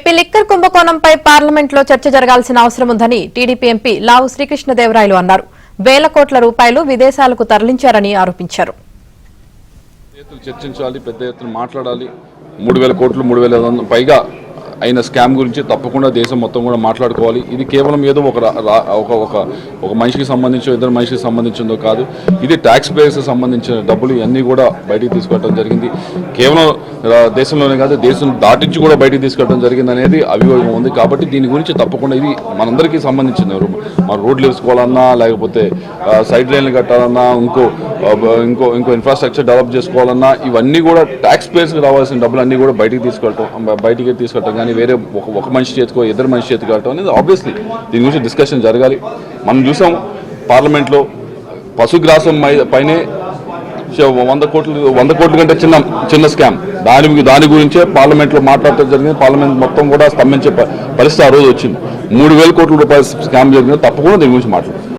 AP liquor కుంభకోణంపై పార్లమెంట్లో చర్చ జరగాల్సిన అవసరం ఉందని టీడీపీ ఎంపీ లావు శ్రీకృష్ణదేవరాయలు అన్నారు. వేల కోట్ల రూపాయలు విదేశాలకు తరలించారని ఆరోపించారు. చర్చించాలి, పెద్ద ఎత్తున మాట్లాడాలి. 3,000 కోట్లు 3,500 పైగా అయిన స్కామ్ గురించి తప్పకుండా దేశం మొత్తం కూడా మాట్లాడుకోవాలి. ఇది కేవలం ఏదో ఒక మనిషికి సంబంధించి ఇద్దరు మనిషికి సంబంధించిందో కాదు. ఇది ట్యాక్స్ పేయర్స్కి సంబంధించిన డబ్బులు ఇవన్నీ కూడా బయటికి తీసుకెళ్ళడం జరిగింది. కేవలం దేశంలోనే కాదు, దేశం దాటించి కూడా బయటికి తీసుకెళ్ళడం జరిగింది అనేది అభియోగం ఉంది. కాబట్టి దీని గురించి తప్పకుండా ఇది మనందరికీ సంబంధించింది. మన రోడ్లు వేసుకోవాలన్నా, లేకపోతే సైడ్ లైన్లు కట్టాలన్నా, ఇంకో ఇన్ఫ్రాస్ట్రక్చర్ డెవలప్ చేసుకోవాలన్నా, ఇవన్నీ కూడా ట్యాక్స్ పేయర్స్కి రావాల్సిన డబ్బులు అన్నీ కూడా బయటికి తీసుకెళ్ళటం కానీ వేరే ఒక మనిషి చేతికో ఇద్దరు మనిషి చేతికి వెళ్ళటం అనేది ఆబ్వియస్లీ దీని గురించి డిస్కషన్ జరగాలి. మనం చూసాం పార్లమెంట్లో పశుగ్రాసం పైనే 100 కోట్ల కంటే చిన్న స్కామ్, దాని గురించే పార్లమెంట్లో మాట్లాడటం జరిగింది. పార్లమెంట్ మొత్తం కూడా స్తంభించే పరిస్థితి ఆ రోజు వచ్చింది. 3,000 కోట్ల రూపాయల స్కామ్ జరిగింది. తప్పకుండా దీని గురించి మాట్లాడుతుంది.